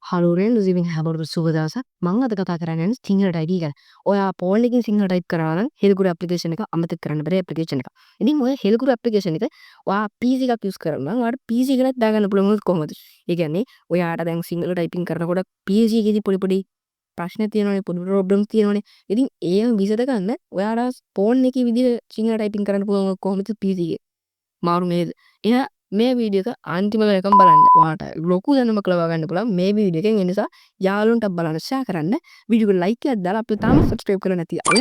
හලුරෙන් රිසිවිං හැබරුදු සුබ දවසක්. මම අද කතා කරන්න යන්නේ සිංහල ටයිප් ගැන. ඔයා ෆෝන් එකකින් සිංහල ටයිප් කරනවා නම් හෙලකුරු ඇප්ලිකේෂන් එක අමතක කරන්න බැරි ඇප්ලිකේෂන් එකක්. ඉතින් ඔය හෙලකුරු ඇප්ලිකේෂන් එක ඔයා PC එකක් යූස් කරනවා නම් ඔයාට PC එකකට දාගන්න පුළුවන් උනොත් කොහොමද? ඒ කියන්නේ ඔයාට දැන් සිංහල ටයිපින් කරනකොට PC එකේදී පොඩි පොඩි ප්‍රශ්න තියෙනවනේ, පොඩි ප්‍රොබ්ලම්ස් තියෙනවනේ. ඉතින් ඒව විසඳ ගන්න ඔයාට ෆෝන් එකේ විදිහට සිංහල ටයිපින් කරන්න පුළුවන් කොහොමද PC එකේ? මාරු නේද? එහෙනම් මේ වීඩියෝ එක අන්තිම වෙනකම් බලන්න. ඔයාලට ලොකු දැනුමක් ලබා ගන්න පුළුවන් මේ වීඩියෝ එකෙන්. ඒ නිසා යාළුවන්ටත් බලන්න ෂෙයා කරන්න. වීඩියෝ එකට ලයික් එකක් දාලා අපිට තාම සබ්ස්ක්‍රයිබ් කරලා නැති අය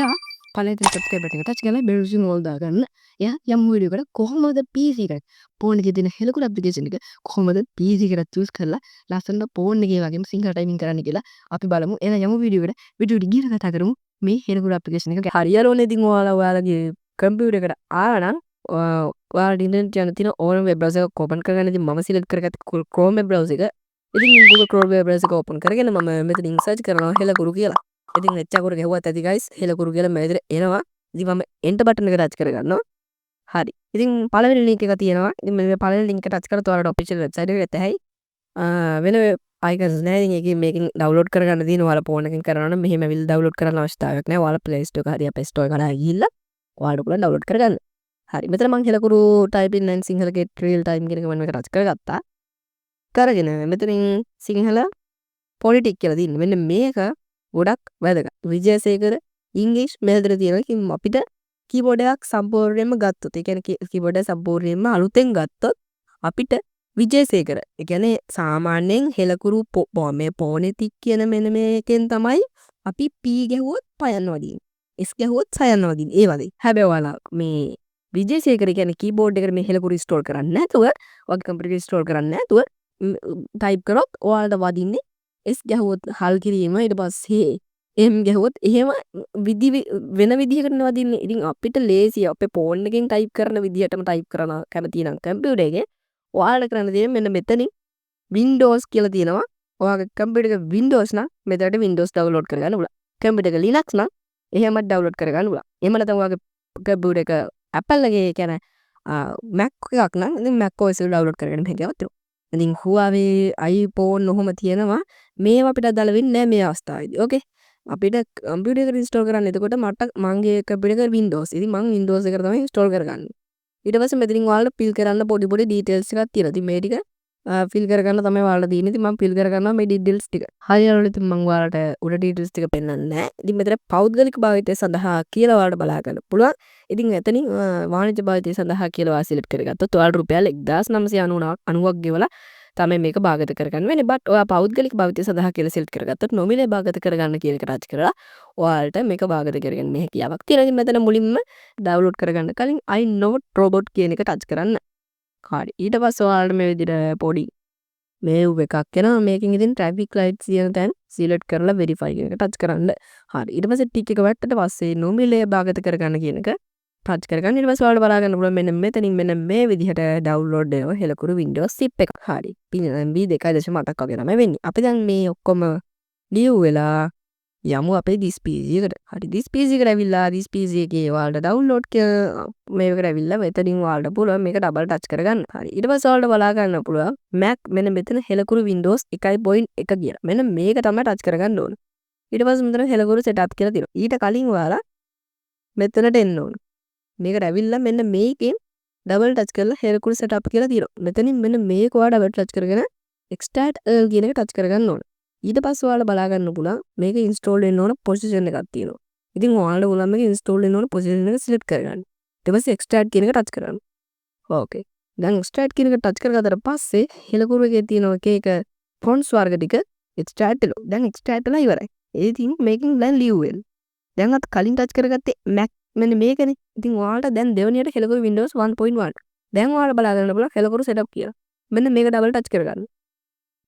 පළවෙනි සබ්ස්ක්‍රයිබ් බටන් එක ටච් කරලා බෙල් සිම් ඕල් දාගන්න. එයා යම් වීඩියෝ එකකට කොහොමද PC එකට ෆෝන් එකේ තියෙන හෙලකුරු ඇප්ලිකේෂන් එක කොහොමද PC එකට චූස් කරලා ලස්සනට ෆෝන් එකේ වගේම සිංහල ටයිපින් කරන්න කියලා අපි බලමු. එහෙනම් යමු වීඩියෝ එකට. වීඩියෝ එක ගිහින් කතා කරමු මේ හෙලකුරු ඇප්ලිකේෂන් එක. හරියරෝනේ ඉතින් ඔයාලගේ කම්පියුටර් එකට ආවා නම් ඔයාලට ඉන්ටර්නෙට් යන තියෙන ඕනම වෙබ් බ්‍රවුසර් එකක් ඕපන් කරගන්න. ඉතින් මම සිලෙක්ට් කරගත්තේ Chrome වෙබ් බ්‍රවුසර් එක. ඉතින් Google Chrome වෙබ් බ්‍රවුසර් එක ඕපන් කරගෙන මම මෙතනින් සර්ච් කරනවා හෙලකුරු කියලා. ඉතින් එච්චර ගැහුවත් ඇති guys හෙලකුරු කියලා මෙතන එනවා. ඉතින් මම enter බටන් එක ටච් කරගන්නවා. හරි. ඉතින් පළවෙනි link එක තියෙනවා. ඉතින් මේ පළවෙනි link එක ටච් කරලා ඔයාලට official website එකට ඇතයි. වෙන icons නැහැ. ඉතින් ඒකෙන් මේකෙන් download කරගන්න තියෙන ඔයාලා phone එකෙන් කරනවා නම් මෙහෙම ඇවිල්ලා download කරන්න අවශ්‍යතාවයක් නැහැ. ඔයාලා Play Store එක හරි App Store එකට ගිහිල්ලා ඔයාලට පුළුවන් download කරගන්න. හරි. මෙතන මම හෙලකුරු typing and Sinhala get real time කියන එක මම මේක ටච් කරගත්තා. කරගෙන මෙතනින් සිංහල politics කියලා තියෙනවා. මෙන්න මේක ගොඩක් වැදගත්. විජයසේකර ඉංග්‍රීසි මෙහෙදර තියෙනවා. ඉතින් අපිට keyboard එකක් සම්පූර්ණයෙන්ම ගත්තොත්, ඒ කියන්නේ keyboard එක සම්පූර්ණයෙන්ම අලුතෙන් ගත්තොත් අපිට විජයසේකර, ඒ කියන්නේ සාමාන්‍යයෙන් හෙලකුරු මේ phonetic කියන මෙන්න මේකෙන් තමයි අපි P ගැහුවොත් ප යනවා දින්නේ. S ගැහුවොත් ස යනවා දින්නේ. ඒ වගේ. හැබැයි ඔයාලා මේ විජයසේකර කියන්නේ කීබෝඩ් එකට මේ හෙලකුරු ඉන්ස්ටෝල් කරන්නේ නැතුව, ඔයාගේ කම්පියුටර් ඉන්ස්ටෝල් කරන්නේ නැතුව ටයිප් කරොත් ඔයාලට වදින්නේ S ගැහුවොත් හල් කිරීම, ඊට පස්සේ M ගැහුවොත් එහෙම වෙන විදිහකට වදින්නේ. ඉතින් අපිට ලේසිය අපේ ෆෝන් එකෙන් ටයිප් කරන විදිහටම ටයිප් කරන කැමති නම් කම්පියුටර් එකේ ඔයාලට කරන්න තියෙන්නේ මෙන්න මෙතනින් Windows කියලා තියෙනවා. ඔයාගේ කම්පියුටර් එක Windows නම් මෙතනට Windows download කරගන්න පුළුවන්. කම්පියුටර් එක Linux නම් එහෙමත් download කරගන්න පුළුවන්. එහෙම නැත්නම් ඔයාගේ කම්පියුටර් එක Apple එකේ කියන්නේ Mac එකක් නම් ඉතින් Mac OS එක download කරගෙන මේක යවත්තු. ඉතින් Huawei iPhone ඔහොම තියෙනවා. මේවා අපිට අදාළ වෙන්නේ නැහැ මේ අවස්ථාවේදී. ඕකේ. අපිට කම්පියුටර් එක ඉන්ස්ටෝල් කරන්න. එතකොට මගේ කම්පියුටර් එක Windows. ඉතින් මම Windows එකට තමයි ඉන්ස්ටෝල් කරගන්නේ. ඊට පස්සේ මෙතනින් ඔයාලට fill කරන්න පොඩි පොඩි details එකක් තියෙනවා. ඉතින් මේ ටික fill කරගන්න තමයි ඔයාලට තියෙන්නේ. ඉතින් මම fill කරගන්නවා මේ details ටික. හරියට ඉතින් මම ඔයාලට උඩ details ටික පෙන්නන්නේ නැහැ. ඉතින් මෙතන පෞද්ගලික භාවිතය සඳහා කියලා ඔයාලට බලා ගන්න පුළුවන්. ඉතින් එතනින් වාණිජ්‍ය භාවිතය සඳහා කියලා ඔයා select කරගත්තොත් ඔයාලට රුපියල් 1990ක් ගෙවලා තමයි මේක භාගත කරගන්න වෙන්නේ. බට් ඔයා පෞද්ගලික භාවිතය සඳහා කියලා select කරගත්තොත් නොමිලේ භාගත කරගන්න කියන එක ටච් කරලා ඔයාලට මේක භාගත කරගන්න හැකියාවක් තියෙනවා. ඉතින් මෙතන මුලින්ම download කරගන්න කලින් I not robot කියන එක ටච් කරන්න. හරි. ඊට පස්සේ ඔයාලට මේ විදිහට පොඩි මේව් එකක් එනවා. මේකෙන් ඉතින් traffic lights කියන තැන select කරලා verify කියන එක ටච් කරන්න. හරි. ඊට පස්සේ ටික් එක වැට්ටට පස්සේ නොමිලේ භාගත කරගන්න කියන එක ටච් කරගන්න. ඊට පස්සේ ඔයාලට බලා ගන්න පුළුවන් මෙන්න මෙතනින් මෙන්න මේ විදිහට download වෙනවා හෙලකුරු Windows zip එක. හරි. MB 2.8ක් වගේ තමයි වෙන්නේ. අපි දැන් මේ ඔක්කොම ලියු වෙලා යමු අපේ this PC එකට. හරි. this PC එකට ඇවිල්ලා this PC එකේ ඔයාලට download මේකට ඇවිල්ලා මෙතනින් ඔයාලට පුළුවන් මේක double touch කරගන්න. හරි. ඊට පස්සේ ඔයාලට බලා ගන්න පුළුවන් Mac මෙන්න මෙතන හෙලකුරු Windows 1.1 කියලා. මෙන්න මේක තමයි touch කරගන්න ඕන. ඊට පස්සේ මෙතන හෙලකුරු setup කියලා තියෙනවා. ඊට කලින් ඔයාලා මෙතනට එන්න ඕන. මේකට ඇවිල්ලා මෙන්න මේකෙන් double touch කරලා හෙලකුරු setup කියලා තියෙනවා. මෙතනින් මෙන්න මේක ඔයා double touch කරගෙන extract all කියන එක touch කරගන්න ඕන. ඊට පස්සේ ඔයාලා බලා ගන්න පුළුවන් මේක install වෙන්න ඕන position එකක් තියෙනවා. ඉතින් ඔයාලට පුළුවන් මේක install වෙන්න ඕන position එක select කරගන්න. ඊට පස්සේ extract කියන එක touch කරන්න. ඕකේ. දැන් extract කියන එක touch කරගත්තට පස්සේ හෙලකුරු එකේ තියෙන එක fonts වර්ග ටික extract වෙනවා. දැන් extract වෙලා ඉවරයි. ඉතින් මේකෙන් දැන් ලියු වෙන්න. දැන් අත් කලින් touch කරගත්තේ Mac මෙන්න මේකනේ. ඉතින් ඔයාලට දැන් දෙවෙනියට හෙලකුරු Windows 1.1. දැන් ඔයාලා බලා ගන්න පුළුවන් හෙලකුරු setup කියලා. මෙන්න මේක double touch කරගන්න.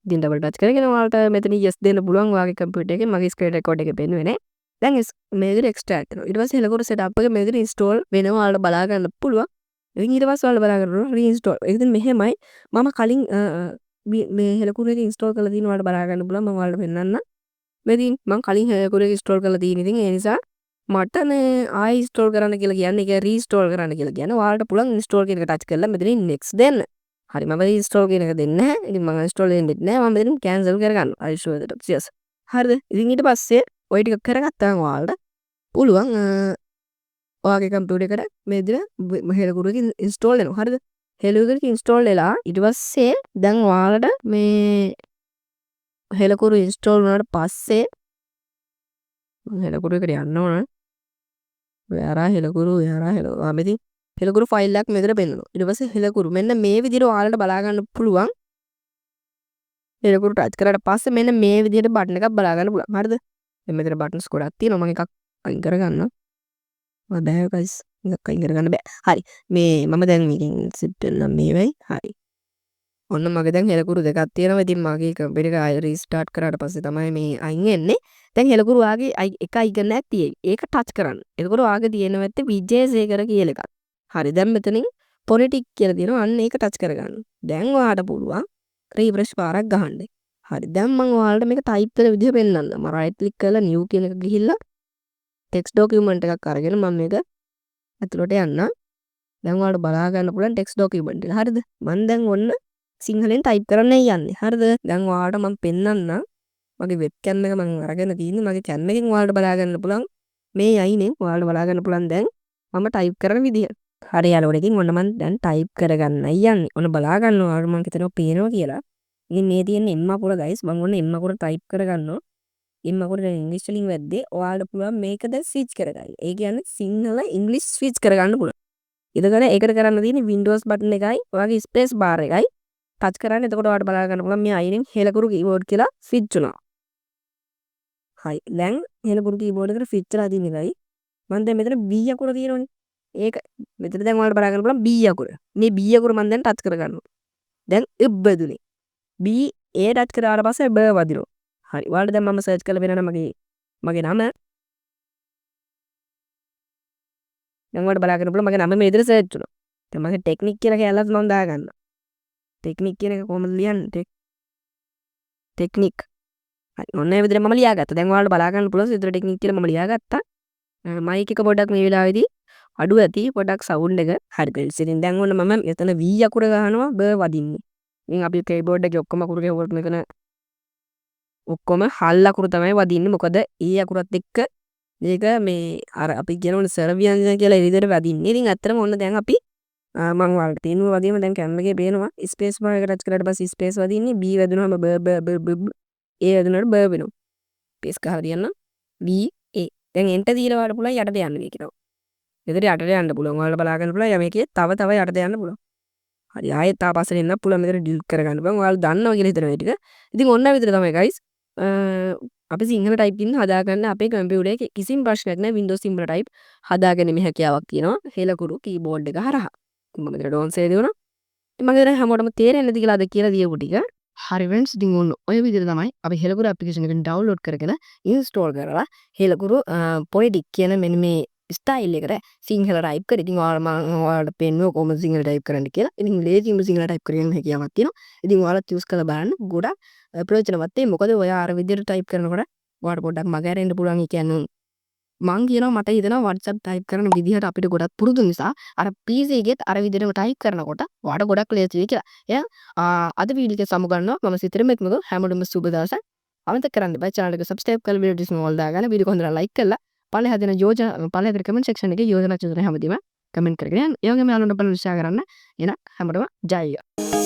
ඉතින් double touch කරගෙන ඔයාලට මෙතන yes දෙන්න පුළුවන් ඔයාගේ කම්පියුටර් එකේ. මගේ screen record එකේ පෙන්වෙන්නේ නැහැ. දැන් මේකට extract කරනවා. ඊට පස්සේ හෙලකුරු setup එක මේකට install වෙනවා. ඔයාලට බලා ගන්න පුළුවන්. ඉතින් ඊට පස්සේ ඔයාලා බලා ගන්න reinstall. ඒක ඉතින් මෙහෙමයි. මම කලින් මේ හෙලකුරු එක install කරලා තියෙනවා. ඔයාලට බලා ගන්න පුළුවන්. මම ඔයාලට පෙන්නන්න. මෙතින් මම කලින් හෙලකුරු එක install කරලා තියෙන. ඉතින් ඒ නිසා මට මේ ආයි install කරන්න කියලා කියන්නේ ඒක reinstall කරන්න කියලා කියන්නේ. ඔයාලට පුළුවන් install කියන එක touch කරලා මෙතනින් next දෙන්න. හරි මම ඉන්ස්ටෝල් කියන එක දෙන්නේ නැහැ. ඉතින් මම ඉන්ස්ටෝල් දෙන්නේ නැහැ. මම මෙතන කැන්සල් කරගන්නවා. I show එකට. yes. හරිද? ඉතින් ඊට පස්සේ ඔය ටික කරගත්තාම ඔයාලට පුළුවන් ඔයාගේ කම්පියුටර් එකට මේ විදිහට හෙලකුරු එක ඉන්ස්ටෝල් වෙනවා. හරිද? හෙලකුරු එක ඉන්ස්ටෝල් වෙලා ඊට පස්සේ දැන් ඔයාලට මේ හෙලකුරු ඉන්ස්ටෝල් වුණාට පස්සේ හෙලකුරු එකට යන්න ඕන. හෙලකුරු මෙතින් හෙලකුරු ෆයිල් එකක් මෙතන පෙන්නනවා. ඊට පස්සේ හෙලකුරු මෙන්න මේ විදිහට ඔයාලට බලා ගන්න පුළුවන්. හෙලකුරු ටච් කරාට පස්සේ මෙන්න මේ විදිහට බටන් එකක් බලා ගන්න පුළුවන්. හරිද? දැන් මෙතන බටන්ස් ගොඩක් තියෙනවා. මම එකක් අයින් කරගන්නවා. බෑ guys. එකක් අයින් කරගන්න බෑ. හරි. මේ මම දැන් මේකෙන් සෙට් කරනම් මේ වෙයි. හරි. ඔන්න මගේ දැන් හෙලකුරු දෙකක් තියෙනවා. ඉතින් මගේ කම්පියුටර් එක ආයෙ රීස්ටාර්ට් කරාට පස්සේ තමයි මේ අයින් වෙන්නේ. දැන් හෙලකුරු වාගේ එක අයිකන් එකක් තියෙයි. ඒක ටච් කරන්න. එතකොට වාගේ තියෙනවා ඇත්තේ විජේසේකර කියලා එකක්. හරි දැන් මෙතනින් පොලිටික් කියලා තියෙනවා. අන්න ඒක ටච් කරගන්න. දැන් ඔයාලට පුළුවන් රීෆ්‍රෙෂ් පාරක් ගහන්න. හරි දැන් මම ඔයාලට මේක ටයිප් කරන විදිහ පෙන්නන්න. මම රයිට් ක්ලික් කරලා නිව් කියන එක ගිහිල්ලා ටෙක්ස්ට් ඩොකියුමන්ට් එකක් අරගෙන මම මේක ඇතුළට යන්න. දැන් ඔයාලට බලා ගන්න පුළුවන් ටෙක්ස්ට් ඩොකියුමන්ට් එක. හරිද? මම දැන් ඔන්න සිංහලෙන් ටයිප් කරන්නයි යන්නේ. හරිද? දැන් ඔයාලට මම පෙන්නන්න මගේ වෙබ් කැම් එක මම අරගෙන තියෙන්නේ. මගේ කැම් එකෙන් ඔයාලට බලා ගන්න පුළුවන් මේ අයිනේ ඔයාලට බලා ගන්න පුළුවන් දැන් මම ටයිප් කරන විදිහ. හරි යාළුවනේ ඔන්න මම දැන් ටයිප් කරගන්නයි යන්නේ. ඔන්න බලා ගන්න ඔයාලට මම හිතනවා පේනවා කියලා. ඉතින් මේ තියෙන්නේ එම් අකුර guys. මම ඔන්න එම් අකුර ටයිප් කරගන්නවා. එම් අකුර දැන් ඉංග්‍රීසි වලින් වැද්දේ ඔයාලට පුළුවන් මේක දැන් ස්විච් කරගන්න. ඒ කියන්නේ සිංහල ඉංග්‍රීසි ස්විච් කරගන්න පුළුවන්. එතකොට ඒකට කරන්න තියෙන්නේ Windows බටන් එකයි ඔයාගේ ස්පේස් බාර් එකයි ටච් කරන්න. එතකොට ඔයාලට බලා ගන්න පුළුවන් මේ අයිනෙන් හෙලකුරු කීබෝඩ් කියලා ස්විච් වෙනවා. හරි දැන් හෙලකුරු කීබෝඩ් එකට ස්විච් වෙලා තියෙන එකයි මම දැන් මෙතන B අකුර තියෙනවනේ. ඒක මෙතන දැන් ඔයාලට බලා ගන්න පුළුවන් B අකුර. මේ B අකුර මම දැන් ටච් කරගන්නවා. දැන් ඉබ්බදුනේ. B ඒ ටච් කරාට පස්සේ බ වදිනවා. හරි ඔයාලට දැන් මම සර්ච් කරලා බලන්න මගේ නම දැන් ඔයාලට බලා ගන්න පුළුවන් මගේ නම මේ විදිහට සර්ච් වුණා. දැන් මගේ ටෙක්නික් කියලා කැලලත් මම දාගන්නවා. ටෙක්නික් කියන එක කොහොමද ලියන්නේ? ටෙක්නික්. හරි ඔන්න ඒ විදිහට මම ලියාගත්තා. දැන් ඔයාලට බලා ගන්න පුළුවන් විතර ටෙක්නික් කියලා මම ලියාගත්තා. මයික් එක පොඩ්ඩක් මේ වෙලාවේදී අඩු ඇති පොඩ්ඩක් සවුන්ඩ් එක. හරි ගයිස්. ඉතින් දැන් ඔන්න මම මෙතන V අකුර ගහනවා බ වදින්නේ. ඉතින් අපි කීබෝඩ් එකේ ඔක්කොම අකුරු ගෙවුවොත් මෙතන ඔක්කොම හල් අකුරු තමයි වදින්නේ. මොකද E අකුරත් එක්ක මේක මේ අර අපි කියනවනේ සර්වියන් කියලා ඒ විදිහට වදින්නේ. ඉතින් ඇත්තටම ඔන්න දැන් අපි මම ඔයාලට තියෙනවා වගේම දැන් කැම් එකේ පේනවා ස්පේස් බාර් එක ටච් කරාට පස්සේ ස්පේස් වදින්නේ B වැදුනම බ A වැදුනට බ වෙනවා. ස්පේස් ගහලා තියන්න B A. දැන් එන්ටර් දීලා ඔයාලට පුළුවන් යටට යන්න කියනවා. එතකොට යටට යන්න පුළුවන්. ඔයාලට බලා ගන්න පුළුවන් මේකේ තව යටට යන්න පුළුවන්. හරි ආයෙත් ආපස්සට එන්න පුළුවන්. මෙතන ඩිලීට් කරගන්න පුළුවන්. ඔයාලා දන්නවා කියලා හිතනවා මේ ටික. ඉතින් ඔන්න විතර තමයි guys. අපි සිංහල ටයිපින් හදාගන්න අපේ කම්පියුටර් එකේ කිසිම ප්‍රශ්නයක් නැහැ. Windows සිංහල ටයිප් හදාගැනීමේ හැකියාවක් තියෙනවා හෙලකුරු කීබෝඩ් එක හරහා. මම මෙතන ඩෝන් සේව් දුණා. මම හිතන්නේ හැමෝටම තේරෙන්නේ නැති කියලා අද කියලා දීපු ටික. හරි friends ඉතින් ඔන්න ඔය විදිහට තමයි අපි හෙලකුරු ඇප්ලිකේෂන් එකෙන් ඩවුන්ලෝඩ් කරගෙන ඉන්ස්ටෝල් කරලා හෙලකුරු පොලිටික් කියන මෙන්න මේ ස්ටයිල් එකට සිංහල ටයිප් කරලා ඉතින් ඔයාලට පේන්නේ කොහොමද සිංහල ටයිප් කරන්න කියලා. ඉතින් ලේසියෙන්ම සිංහල ටයිප් කරගෙන හැකියාවක් තියෙනවා. ඉතින් ඔයාලත් යූස් කරලා බලන්න ගොඩක් ප්‍රයෝජනවත් වෙයි. මොකද ඔයා අර විදිහට ටයිප් කරනකොට ඔයාලට පොඩ්ඩක් මග ඇරෙන්න පුළුවන්. ඒ කියන්නේ මං කියනවා මට හිතෙනවා WhatsApp ටයිප් කරන විදිහට අපිට ගොඩක් පුරුදු නිසා අර PC එකෙත් අර විදිහටම ටයිප් කරනකොට ඔයාලට ගොඩක් ලේසි වෙයි කියලා. එහෙනම් අද වීඩියෝ එක සමුගන්නවා. මම සිතෙරම එක්මක හැමෝටම සුබ දවසක්. අමතක කරන්න බෑ channel එක subscribe කරලා වීඩියෝ ටික මොල් දාගන්න. වීඩියෝ හොඳට like කරලා පළේ හැදෙන යෝජනා පළේ හැදෙන comment section එකේ යෝජනා චුතන හැමදේම කමෙන්ට් කරගෙන යන්න. ඒ වගේම යාළුවන්ට බලන්න උත්සාහ කරන්න. එහෙනම් හැමෝටම ජය වේවා.